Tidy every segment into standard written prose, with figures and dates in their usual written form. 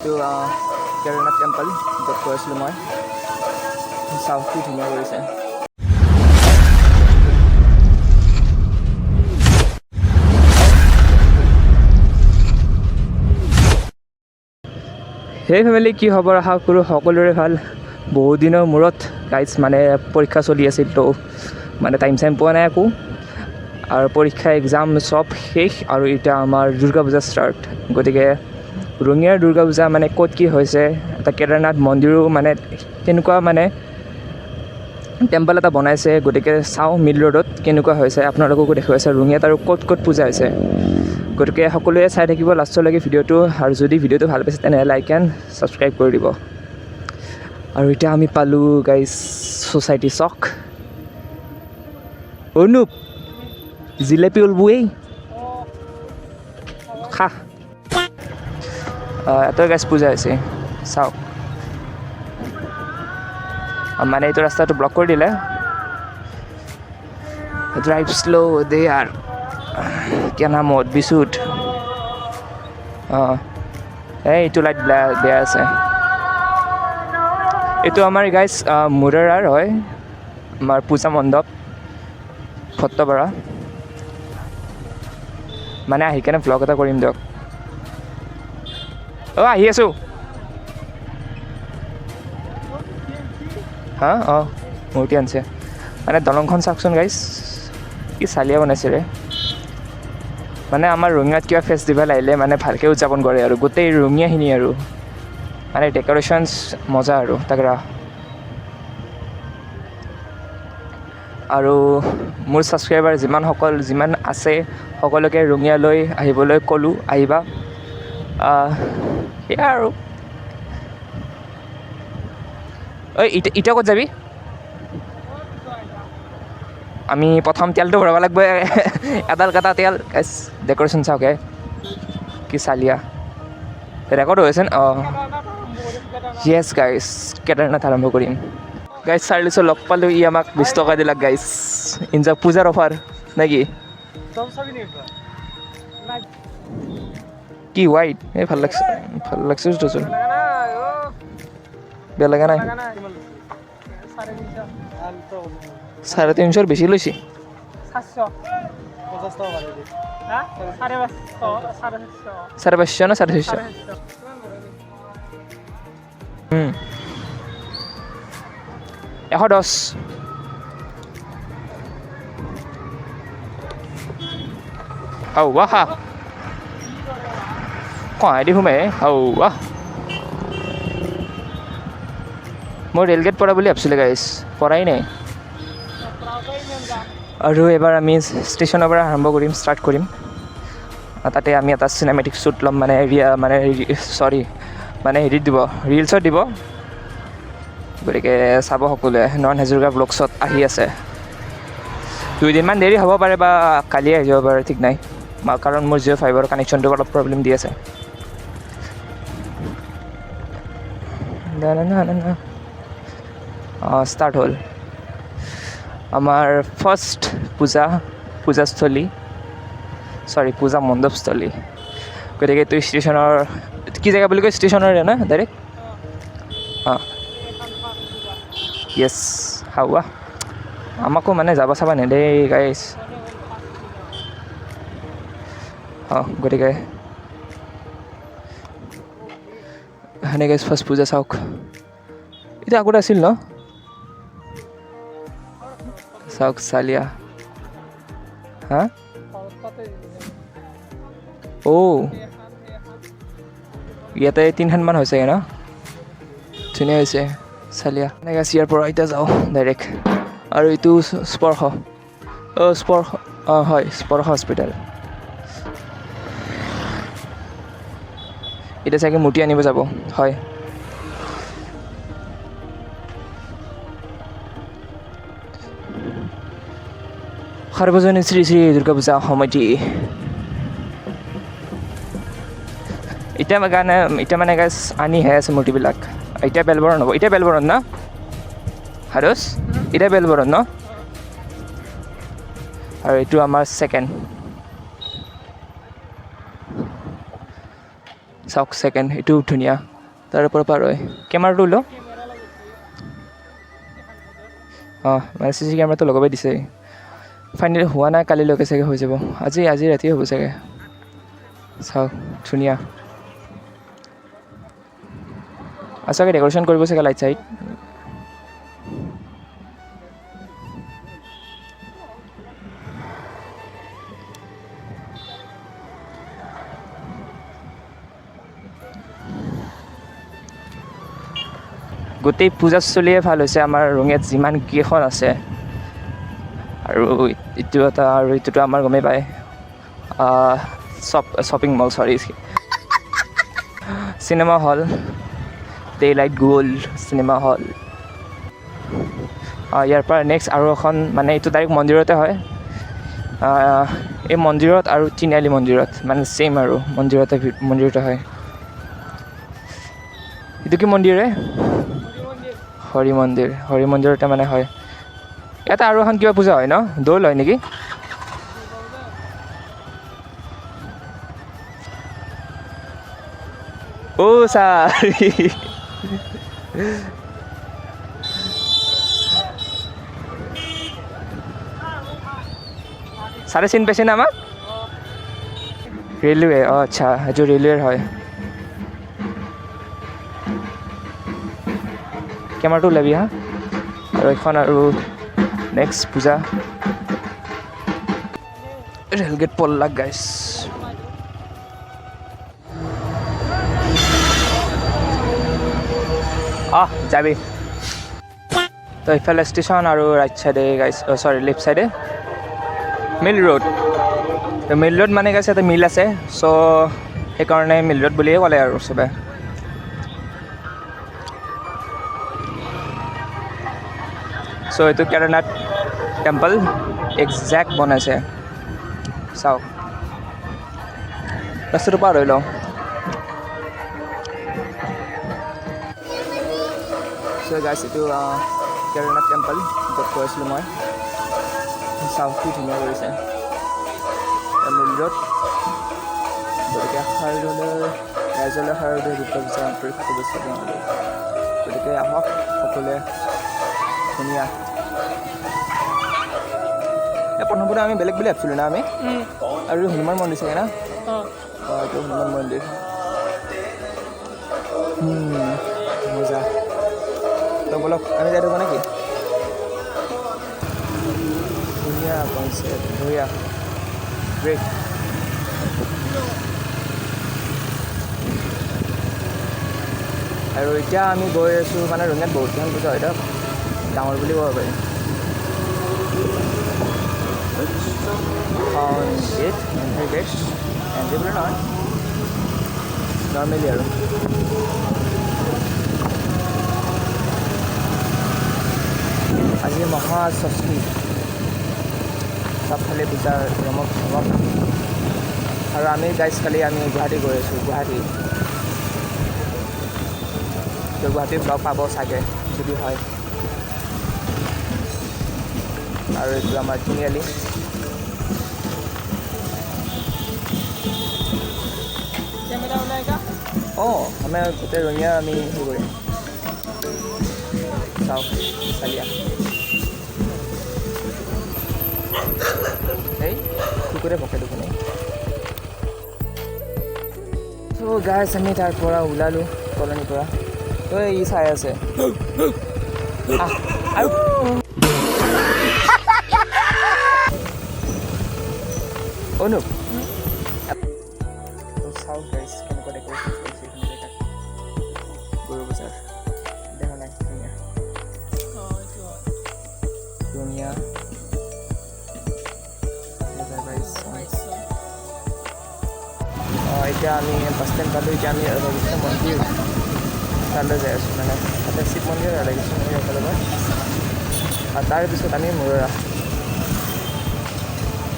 এইটো কেদাৰনাথ টেম্পল য'ত গৈছিলোঁ মই চাওঁ কি ধুনীয়া কৰিছে সেই ফেমিলি কি খবৰ আশা কৰোঁ সকলোৰে ভাল বহুত দিনৰ মূৰত গাইজ মানে পৰীক্ষা চলি আছিল তো মানে টাইম চাইম পোৱা নাই একো আৰু পৰীক্ষা এক্সাম চব শেষ আৰু এতিয়া আমাৰ দুৰ্গা পূজা ষ্টাৰ্ট গতিকে ৰঙিয়াৰ দুৰ্গা পূজা মানে ক'ত কি হৈছে এটা কেদাৰনাথ মন্দিৰো মানে তেনেকুৱা মানে টেম্পল এটা বনাইছে গতিকে চাওঁ মিড ৰোডত কেনেকুৱা হৈছে আপোনালোককো দেখুৱাইছে ৰঙিয়াত আৰু ক'ত ক'ত পূজা হৈছে গতিকে সকলোৱে চাই থাকিব লাষ্টলৈকে ভিডিঅ'টো আৰু যদি ভিডিঅ'টো ভাল পাইছে তেনেহ'লে লাইক এণ্ড ছাবস্ক্ৰাইব কৰি দিব আৰু এতিয়া আমি পালোঁ গাইজ ছ'চাইটি চক অনুপ জিলেপি ওলবুৱেই খা এটাই গাইজ পূজা হৈছে চাওক মানে এইটো ৰাস্তাটো ব্লক কৰি দিলে ড্ৰাইভ শ্ল' দে আৰ क्या नाम हो बिसुट এইটো লাইট বেয়া আছে এইটো আমাৰ গাইজ মুৰাৰাৰ হয় আমাৰ পূজা মণ্ডপ সত্ৰপাৰা মানে আহি কেনে ভ্লগ এটা কৰিম দিয়ক আহি আছোঁ হা মূৰ্তি আনিছে মানে দলংখন চাওকচোন গাইজ কি চালিয়া বনাইছে ৰে মানে আমাৰ ৰঙিয়াত কিবা ফেষ্টিভেল আহিলে মানে ভালকৈ উদযাপন কৰে আৰু গোটেই ৰঙিয়াখিনি আৰু মানে ডেক'ৰেশ্যনছ মজা আৰু তাকৰা আৰু মোৰ ছাবস্ক্ৰাইবাৰ যিমান আছে সকলোকে ৰঙিয়ালৈ আহিবলৈ ক'লোঁ আহিবা সেয়া আৰু ঐ এতিয়া ক'ত যাবি আমি প্ৰথম তেলটো ভৰাব লাগিব এডাল কাটা তেল গাইজ ডেক'ৰেশ্যন চাওকে কি চালিয়া ৰেকৰ্ড হৈ আছে য়েছ গাইজ কেদাৰনাথ আৰম্ভ কৰিম গাইজ চাৰ্লিছো লগ পালোঁ ই আমাক 20 টকা দিলাক গাইজ ইনজা পূজাৰ অফাৰ নে কি হোৱাইট এই ভাল লাগছে তোচোন বেয়া লগা নাই 350 বেছি লৈছে 550 না 650 110 वाह कहाँ দি সোমাই वाह মই ৰেলগেট পৰা বুলি ভাবিছিলোঁ গাইজ পৰাই নাই আৰু এবাৰ আমি ষ্টেচনৰ পৰা আৰম্ভ কৰিম ষ্টাৰ্ট কৰিম তাতে আমি এটা চিনেমেটিক শ্বুট ল'ম মানে হেৰিত দিব ৰিলছত দিব গতিকে চাব সকলোৱে নয়ন হাজৰিকা ব্লগছত আহি আছে 2 দিনমান দেৰি হ'ব পাৰে বা কালিয়ে আহি যাব পাৰে ঠিক নাই কাৰণ মোৰ জিঅ' ফাইবাৰৰ কানেকশ্যনটো অলপ প্ৰব্লেম দি আছে ষ্টাৰ্ট হ'ল আমাৰ ফাৰ্ষ্ট পূজাস্থলী পূজা মণ্ডপস্থলী গতিকে এইটো ষ্টেচনৰ কি জেগা বুলি কয় ষ্টেচনৰে না ডাইৰেক্ট য়েছ হাৱা আমাকো মানে যাব চাবা নেদেই গাইজ গতিকে সেনে গাইজ ফাৰ্ষ্ট পূজা চাওক এইটো আগতে আছিল ন চাওক চালিয়া হা ইয়াতে 3খানমান হৈছে ন ধুনীয়া হৈছে চালিয়া এনেকৈ ইয়াৰ পৰা এতিয়া যাওঁ ডাইৰেক্ট আৰু এইটো স্পৰ্শ হয় স্পৰ্শ হস্পিটেল এতিয়া চাগে মূৰ্তি আনিব যাব হয় সাৰ্বজনীন শ্ৰী শ্ৰী দুৰ্গা পূজা সমিতি এতিয়া মানে গাইজ আনিহে আছে মূৰ্তিবিলাক এতিয়া বেলবৰণ হ'ব এতিয়া বেলবৰণ ন হাৰছ এতিয়া বেলবৰণ ন আৰু এইটো আমাৰ ছেকেণ্ড চাওক ছেকেণ্ড এইটো ধুনীয়া তাৰ পৰা পাৰ হয় কেমেৰাটো ল অঁ মানে চি চি কেমেৰাটো লগাবই দিছে ফাইনেলি হোৱা নাই কালিলৈকে চাগে হৈ যাব আজি ৰাতি হ'ব চাগে চাওক ধুনীয়া চাগে ডেক'ৰেশ্যন কৰিব চাগে লাইট চাইট গোটেই পূজাস্থলীয়ে ভাল হৈছে আমাৰ ৰঙিয়াত যিমান কেইখন আছে আৰু এইটোতো আমাৰ গমেই পায় শ্বপিং মল চৰি cinema hall daylight gold cinema hall ইয়াৰ পৰা নেক্সট আৰু এখন মানে এইটো ডাইৰেক্ট মন্দিৰতে হয় এই মন্দিৰত আৰু তিনিআলি মন্দিৰত মানে ছেইম আৰু মন্দিৰতে হয় এইটো কি মন্দিৰে হৰি মন্দিৰতে মানে হয় ইয়াতে আৰু এখন কিবা পূজা হয় ন দৌল হয় নেকি অ' ছাৰ ছাৰে চিনি পাইছে না আমাক ৰেলৱে অঁ আচ্ছা এইটো ৰেলৱেৰ হয় কেমেৰাটো ওলাবি হা আৰু এখন আৰু নেক্সট পূজা ৰেলগেট পল্লাক গাইছ যাবি তো ইফালে ষ্টেচন আৰু ৰাইট চাইডে গাইছ লেফ্ট চাইডে মিল ৰোড মানে গাইছে এটা মিল আছে চ' সেইকাৰণে মিল ৰোড বুলিয়ে ক'লে আৰু চবে চ' এইটো কেদাৰনাথ টেম্পল একজেক্ট বনাইছে চাওক ৰাস্তাটো পাৰ হৈ লওঁ চ' গাইছ এইটো কেদাৰনাথ টেম্পল য'ত কৈ আছিলোঁ মই চাওক কি ধুনীয়া কৰিছে মিল ৰোড গতিকে ৰাইজলৈ শাৰদীয় দুৰ্গা পূজা আন্তৰিক শুভেচ্ছা জনালোঁ গতিকে আহক সকলোৱে ধুনীয়া প্ৰথমতে আমি বেলেগ বুলি ভাবিছিলোঁ না আমি আৰু হনুমান মন্দিৰ চাগে না এইটো হনুমান মন্দিৰ মজা তো বলক আমি যাই থাকোঁ নেকি ধুনীয়া কনচেপ্ট বঢ়িয়া গ্ৰেট আৰু এতিয়া আমি গৈ আছোঁ মানে ৰঙিয়াত বহুতকেইখন পূজা হয় ডাঙৰ বুলি ক'ব পাৰি গেট এণ্ট্ৰি গেট এণ্ট্ৰি বুলি নহয় নৰ্মেলি আৰু আজি মহাষষ্ঠী চবফালে পূজাৰ ৰমক ধমক আৰু আমি গাইজ কালি আমি গুৱাহাটী গৈ আছোঁ গুৱাহাটীত লগ পাব চাগে যদি হয় আৰু এইটো আমাৰ তিনিআলি অঁ আমি গোটেই ৰঙিয়া আমি হেৰি কৰিম চাওক চালিয়া এই কুকুৰে ভকে দেখোন ত' গাইজ আমি তাৰ পৰা ওলালোঁ কলনীৰ পৰা তো ই চাই আছে আৰু অনুপ চাওক গাইজ কেনেকুৱা ডেক'ৰেশ্যন কৰিছে এইখন জেগাত গৰু বজাৰ দেখা নাই ধুনীয়া এতিয়া আমি বাছ ষ্টেণ্ড পালোঁ এতিয়া আমি ৰাধাকৃষ্ণ মন্দিৰ তালৈ যাই আছোঁ মানে তাতে শিৱ মন্দিৰ ৰাধাকৃষ্ণ মন্দিৰ একেলগে আৰু তাৰপিছত আমি মূৰৰা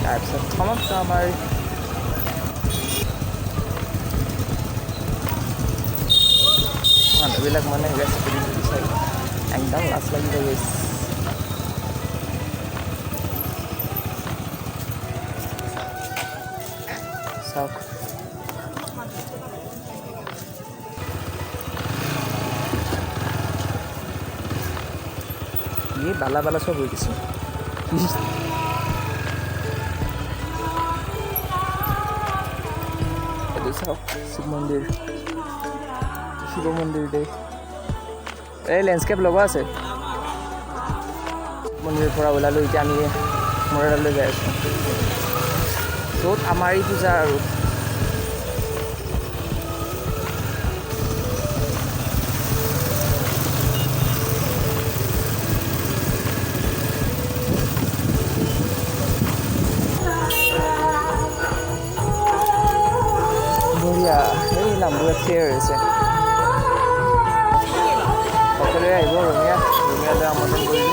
তাৰপিছত সমাপ্ত আমাৰ মানুহবিলাক মানে চাই একদম লাজ লাগি গৈছে চাওক বালা বালা চব হৈ গৈছে এইটো চাওক শিৱ মন্দিৰ শিৱ মন্দিৰ দেই এই লেণ্ডস্কেপ লগোৱা আছে মন্দিৰৰ পৰা ওলালোঁ এতিয়া আমি মৰালৈ যাই আছোঁ য'ত আমাৰ এই পূজা আৰু বঢ়িয়া এই নামবোৰ ক্লিয়াৰ হৈছে সকলোৱে আহিব ৰঙিয়ালৈ আমন্ত্ৰণ কৰিলোঁ